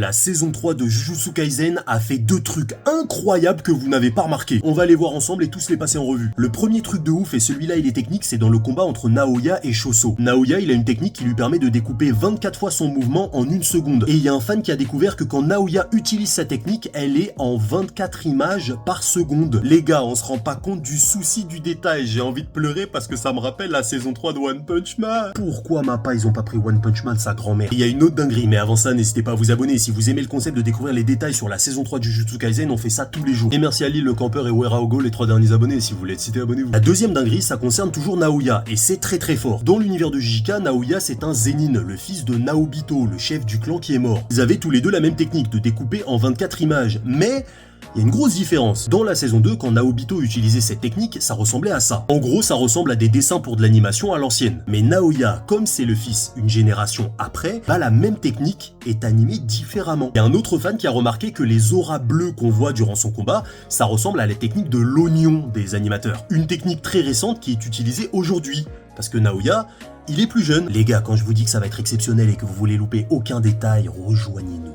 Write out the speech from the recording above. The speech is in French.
La saison 3 de Jujutsu Kaisen a fait 2 trucs incroyables que vous n'avez pas remarqué. On va les voir ensemble et tous les passer en revue. Le premier truc de ouf, et celui-là il est technique, c'est dans le combat entre Naoya et Choso. Naoya il a une technique qui lui permet de découper 24 fois son mouvement en 1 seconde. Et il y a un fan qui a découvert que quand Naoya utilise sa technique, elle est en 24 images par seconde. Les gars, on se rend pas compte du souci du détail. J'ai envie de pleurer parce que ça me rappelle la saison 3 de One Punch Man. Pourquoi Mappa ils ont pas pris One Punch Man, sa grand-mère? Il y a une autre dinguerie, mais avant ça, n'hésitez pas à vous abonner. Si vous aimez le concept de découvrir les détails sur la saison 3 de Jujutsu Kaisen, on fait ça tous les jours. Et merci à Lille le campeur et Wera Ogo, les 3 derniers abonnés. Si vous voulez être cité, abonnez-vous. La deuxième dinguerie, ça concerne toujours Naoya, et c'est très très fort. Dans l'univers de JJK, Naoya c'est un Zenin, le fils de Naobito, le chef du clan qui est mort. Ils avaient tous les deux la même technique de découper en 24 images, mais il y a une grosse différence. Dans la saison 2, quand Naobito utilisait cette technique, ça ressemblait à ça. En gros, ça ressemble à des dessins pour de l'animation à l'ancienne. Mais Naoya, comme c'est le fils une génération après, bah la même technique est animée différemment. Il y a un autre fan qui a remarqué que les auras bleues qu'on voit durant son combat, ça ressemble à la technique de l'oignon des animateurs. Une technique très récente qui est utilisée aujourd'hui. Parce que Naoya, il est plus jeune. Les gars, quand je vous dis que ça va être exceptionnel et que vous voulez louper aucun détail, rejoignez-nous.